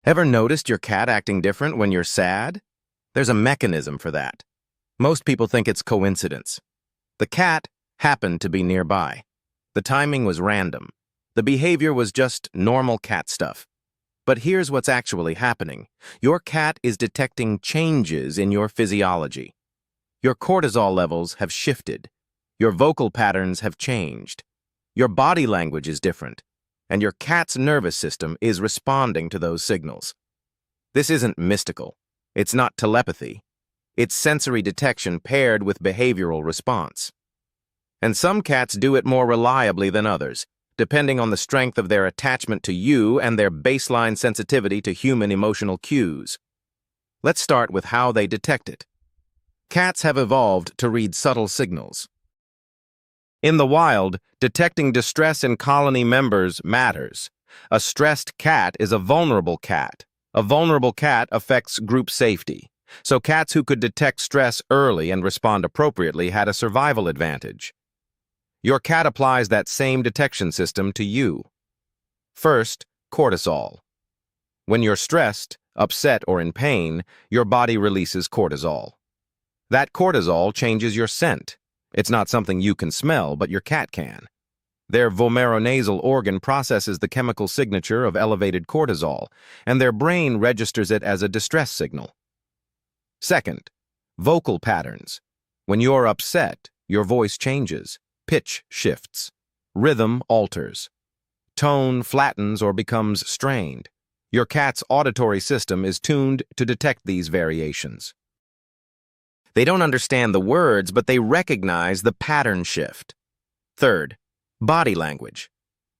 Ever noticed your cat acting different when you're sad? There's a mechanism for that. Most people think it's coincidence. The cat happened to be nearby. The timing was random. The behavior was just normal cat stuff. But here's what's actually happening. Your cat is detecting changes in your physiology. Your cortisol levels have shifted. Your vocal patterns have changed. Your body language is different. And your cat's nervous system is responding to those signals. This isn't mystical. It's not telepathy. It's sensory detection paired with behavioral response. And some cats do it more reliably than others, depending on the strength of their attachment to you and their baseline sensitivity to human emotional cues. Let's start with how they detect it. Cats have evolved to read subtle signals. In the wild, detecting distress in colony members matters. A stressed cat is a vulnerable cat. A vulnerable cat affects group safety. So cats who could detect stress early and respond appropriately had a survival advantage. Your cat applies that same detection system to you. First, cortisol. When you're stressed, upset, or in pain, your body releases cortisol. That cortisol changes your scent. It's not something you can smell, but your cat can. Their vomeronasal organ processes the chemical signature of elevated cortisol, and their brain registers it as a distress signal. Second, vocal patterns. When you're upset, your voice changes, pitch shifts, rhythm alters, tone flattens or becomes strained. Your cat's auditory system is tuned to detect these variations. They don't understand the words, but they recognize the pattern shift. Third, body language.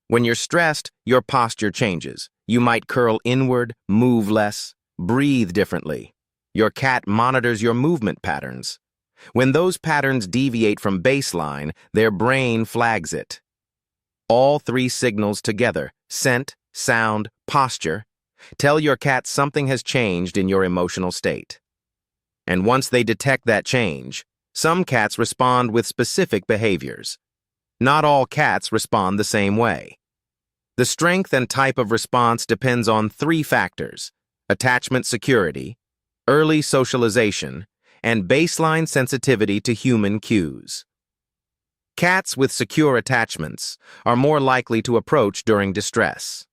When you're stressed, your posture changes. You might curl inward, move less, breathe differently. Your cat monitors your movement patterns. When those patterns deviate from baseline, their brain flags it. All three signals together, scent, sound, posture, tell your cat something has changed in your emotional state. And once they detect that change, some cats respond with specific behaviors. Not all cats respond the same way. The strength and type of response depends on three factors: attachment security, early socialization, and baseline sensitivity to human cues. Cats with secure attachments are more likely to approach during distress.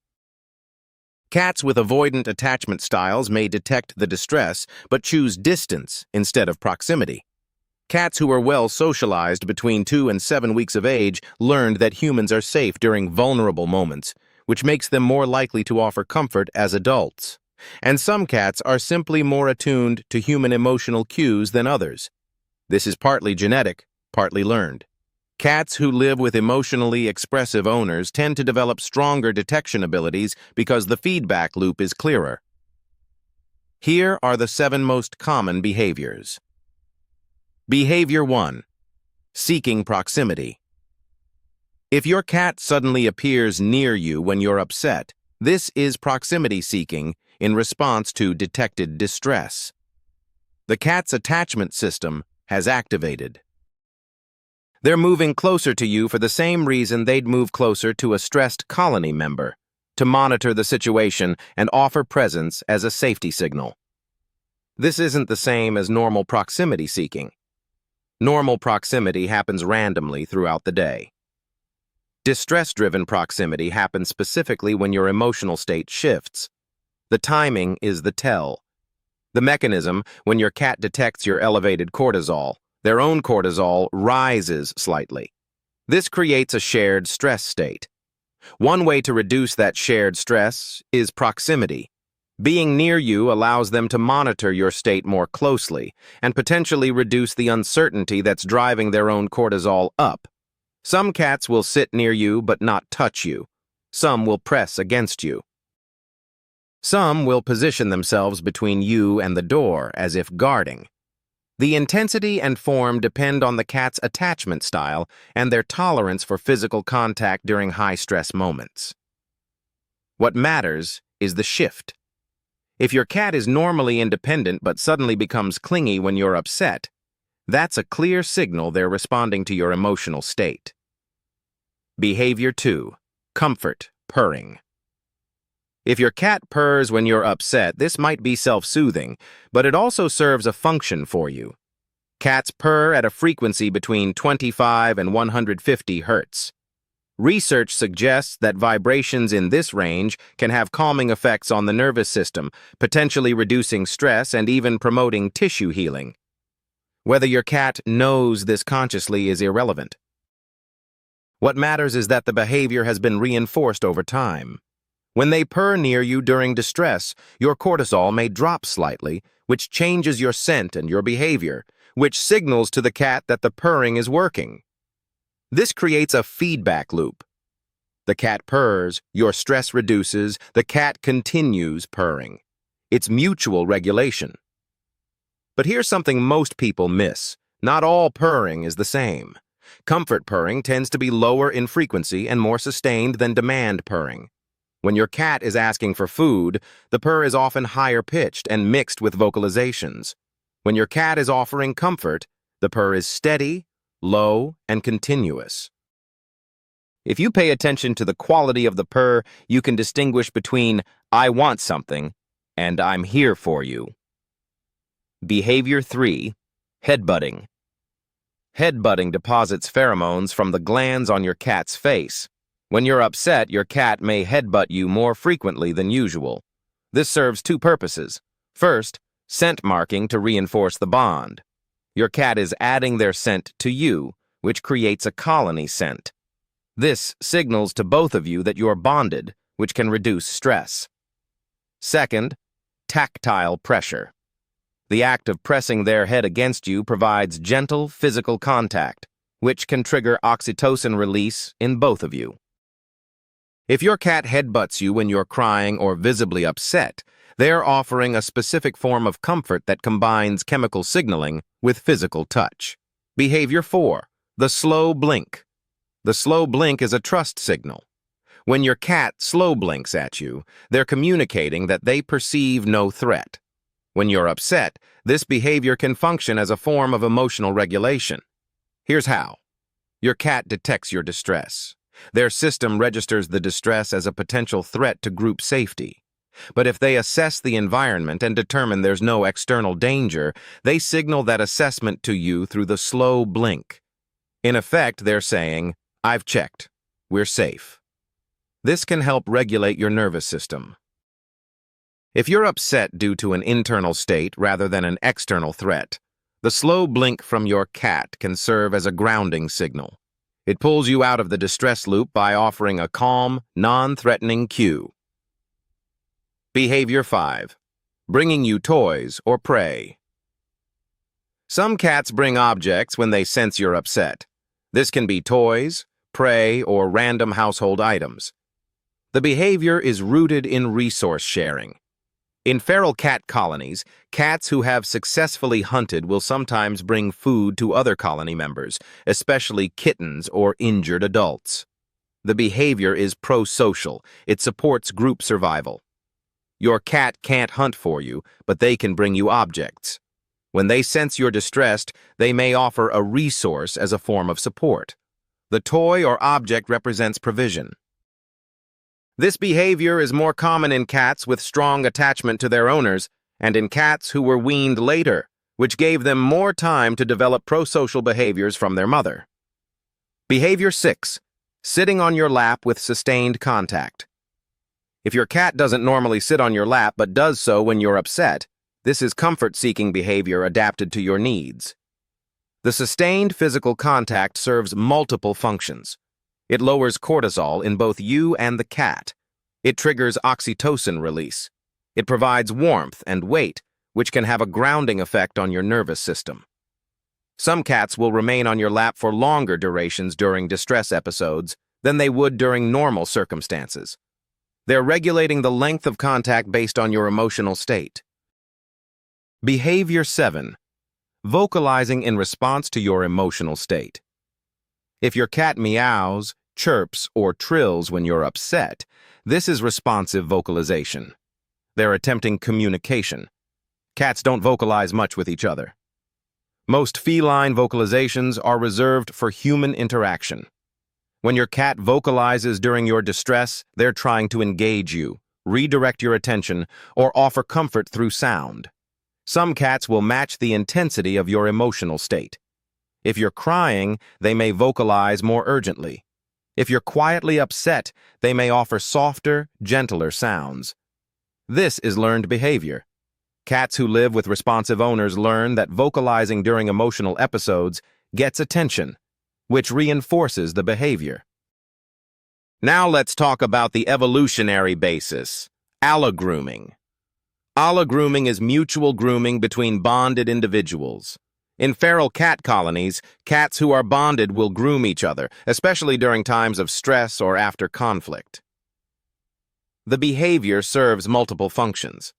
Cats with avoidant attachment styles may detect the distress but choose distance instead of proximity. Cats who are well socialized between 2 and 7 weeks of age learned that humans are safe during vulnerable moments, which makes them more likely to offer comfort as adults. And some cats are simply more attuned to human emotional cues than others. This is partly genetic, partly learned. Cats who live with emotionally expressive owners tend to develop stronger detection abilities because the feedback loop is clearer. Here are the 7 most common behaviors. Behavior 1. Seeking proximity. If your cat suddenly appears near you when you're upset, this is proximity seeking in response to detected distress. The cat's attachment system has activated. They're moving closer to you for the same reason they'd move closer to a stressed colony member, to monitor the situation and offer presence as a safety signal. This isn't the same as normal proximity seeking. Normal proximity happens randomly throughout the day. Distress-driven proximity happens specifically when your emotional state shifts. The timing is the tell. The mechanism, when your cat detects your elevated cortisol, their own cortisol rises slightly. This creates a shared stress state. One way to reduce that shared stress is proximity. Being near you allows them to monitor your state more closely and potentially reduce the uncertainty that's driving their own cortisol up. Some cats will sit near you but not touch you. Some will press against you. Some will position themselves between you and the door as if guarding. The intensity and form depend on the cat's attachment style and their tolerance for physical contact during high-stress moments. What matters is the shift. If your cat is normally independent but suddenly becomes clingy when you're upset, that's a clear signal they're responding to your emotional state. Behavior 2. Comfort purring. If your cat purrs when you're upset, this might be self-soothing, but it also serves a function for you. Cats purr at a frequency between 25 and 150 hertz. Research suggests that vibrations in this range can have calming effects on the nervous system, potentially reducing stress and even promoting tissue healing. Whether your cat knows this consciously is irrelevant. What matters is that the behavior has been reinforced over time. When they purr near you during distress, your cortisol may drop slightly, which changes your scent and your behavior, which signals to the cat that the purring is working. This creates a feedback loop. The cat purrs, your stress reduces, the cat continues purring. It's mutual regulation. But here's something most people miss. Not all purring is the same. Comfort purring tends to be lower in frequency and more sustained than demand purring. When your cat is asking for food, the purr is often higher pitched and mixed with vocalizations. When your cat is offering comfort, the purr is steady, low, and continuous. If you pay attention to the quality of the purr, you can distinguish between "I want something" and "I'm here for you." Behavior 3. Headbutting. Headbutting deposits pheromones from the glands on your cat's face. When you're upset, your cat may headbutt you more frequently than usual. This serves two purposes. First, scent marking to reinforce the bond. Your cat is adding their scent to you, which creates a colony scent. This signals to both of you that you're bonded, which can reduce stress. Second, tactile pressure. The act of pressing their head against you provides gentle physical contact, which can trigger oxytocin release in both of you. If your cat headbutts you when you're crying or visibly upset, they're offering a specific form of comfort that combines chemical signaling with physical touch. Behavior 4. The slow blink. The slow blink is a trust signal. When your cat slow blinks at you, they're communicating that they perceive no threat. When you're upset, this behavior can function as a form of emotional regulation. Here's how. Your cat detects your distress. Their system registers the distress as a potential threat to group safety. But if they assess the environment and determine there's no external danger, they signal that assessment to you through the slow blink. In effect, they're saying, "I've checked. We're safe." This can help regulate your nervous system. If you're upset due to an internal state rather than an external threat, the slow blink from your cat can serve as a grounding signal. It pulls you out of the distress loop by offering a calm, non-threatening cue. Behavior 5. Bringing you toys or prey. Some cats bring objects when they sense you're upset. This can be toys, prey, or random household items. The behavior is rooted in resource sharing. In feral cat colonies, cats who have successfully hunted will sometimes bring food to other colony members, especially kittens or injured adults. The behavior is pro-social. It supports group survival. Your cat can't hunt for you, but they can bring you objects. When they sense you're distressed, they may offer a resource as a form of support. The toy or object represents provision. This behavior is more common in cats with strong attachment to their owners and in cats who were weaned later, which gave them more time to develop prosocial behaviors from their mother. Behavior 6. Sitting on your lap with sustained contact. If your cat doesn't normally sit on your lap but does so when you're upset, this is comfort-seeking behavior adapted to your needs. The sustained physical contact serves multiple functions. It lowers cortisol in both you and the cat. It triggers oxytocin release. It provides warmth and weight, which can have a grounding effect on your nervous system. Some cats will remain on your lap for longer durations during distress episodes than they would during normal circumstances. They're regulating the length of contact based on your emotional state. Behavior 7. Vocalizing in response to your emotional state. If your cat meows, chirps, or trills when you're upset, this is responsive vocalization. They're attempting communication. Cats don't vocalize much with each other. Most feline vocalizations are reserved for human interaction. When your cat vocalizes during your distress, they're trying to engage you, redirect your attention, or offer comfort through sound. Some cats will match the intensity of your emotional state. If you're crying, they may vocalize more urgently. If you're quietly upset, they may offer softer, gentler sounds. This is learned behavior. Cats who live with responsive owners learn that vocalizing during emotional episodes gets attention, which reinforces the behavior. Now let's talk about the evolutionary basis, allogrooming. Allogrooming is mutual grooming between bonded individuals. In feral cat colonies, cats who are bonded will groom each other, especially during times of stress or after conflict. The behavior serves multiple functions.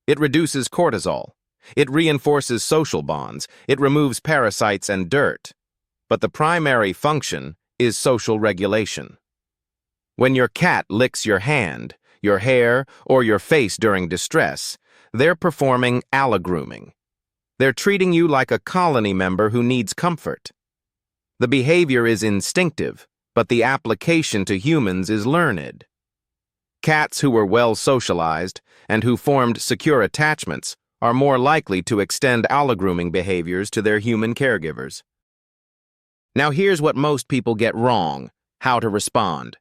It reduces cortisol. It reinforces social bonds. It removes parasites and dirt. But the primary function is social regulation. When your cat licks your hand, your hair, or your face during distress, they're performing allogrooming. They're treating you like a colony member who needs comfort. The behavior is instinctive, but the application to humans is learned. Cats who were well socialized and who formed secure attachments are more likely to extend allogrooming behaviors to their human caregivers. Now here's what most people get wrong: how to respond.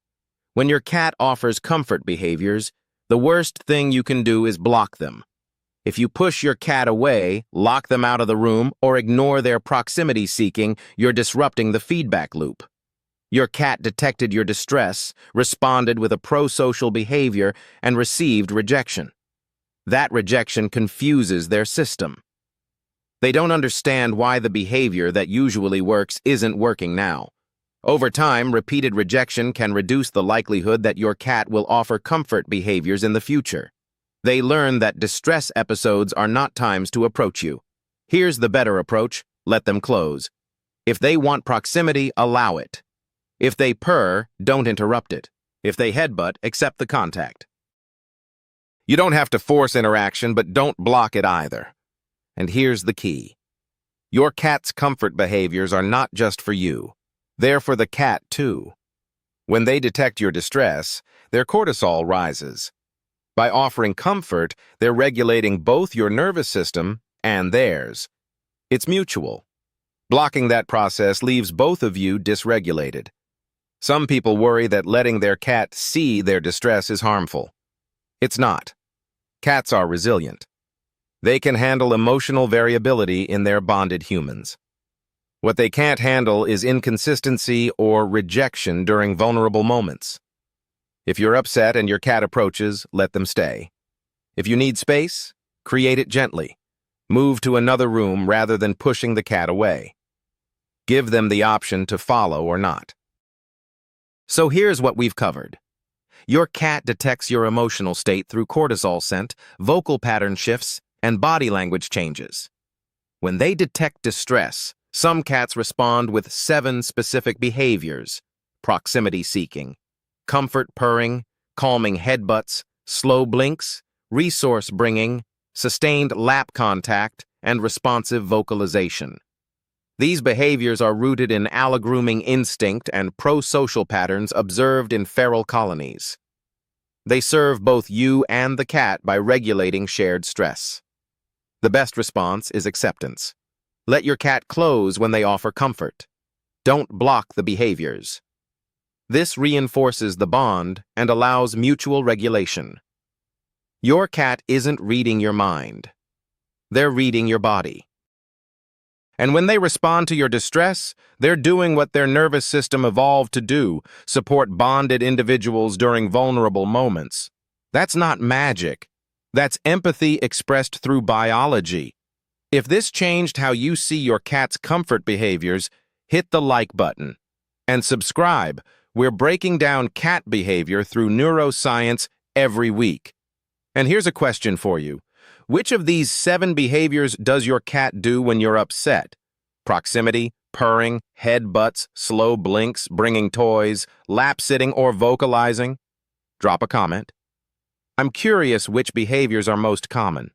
When your cat offers comfort behaviors, the worst thing you can do is block them. If you push your cat away, lock them out of the room, or ignore their proximity seeking, you're disrupting the feedback loop. Your cat detected your distress, responded with a pro-social behavior, and received rejection. That rejection confuses their system. They don't understand why the behavior that usually works isn't working now. Over time, repeated rejection can reduce the likelihood that your cat will offer comfort behaviors in the future. They learn that distress episodes are not times to approach you. Here's the better approach: let them close. If they want proximity, allow it. If they purr, don't interrupt it. If they headbutt, accept the contact. You don't have to force interaction, but don't block it either. And here's the key: your cat's comfort behaviors are not just for you. They're for the cat, too. When they detect your distress, their cortisol rises. By offering comfort, they're regulating both your nervous system and theirs. It's mutual. Blocking that process leaves both of you dysregulated. Some people worry that letting their cat see their distress is harmful. It's not. Cats are resilient. They can handle emotional variability in their bonded humans. What they can't handle is inconsistency or rejection during vulnerable moments. If you're upset and your cat approaches, let them stay. If you need space, create it gently. Move to another room rather than pushing the cat away. Give them the option to follow or not. So here's what we've covered. Your cat detects your emotional state through cortisol scent, vocal pattern shifts, and body language changes. When they detect distress, some cats respond with 7 specific behaviors: proximity seeking, comfort purring, calming headbutts, slow blinks, resource bringing, sustained lap contact, and responsive vocalization. These behaviors are rooted in allogrooming instinct and pro-social patterns observed in feral colonies. They serve both you and the cat by regulating shared stress. The best response is acceptance. Let your cat close when they offer comfort. Don't block the behaviors. This reinforces the bond and allows mutual regulation. Your cat isn't reading your mind. They're reading your body. And when they respond to your distress, they're doing what their nervous system evolved to do: support bonded individuals during vulnerable moments. That's not magic. That's empathy expressed through biology. If this changed how you see your cat's comfort behaviors, hit the like button. And subscribe. We're breaking down cat behavior through neuroscience every week. And here's a question for you. Which of these 7 behaviors does your cat do when you're upset? Proximity, purring, head butts, slow blinks, bringing toys, lap sitting, or vocalizing? Drop a comment. I'm curious which behaviors are most common.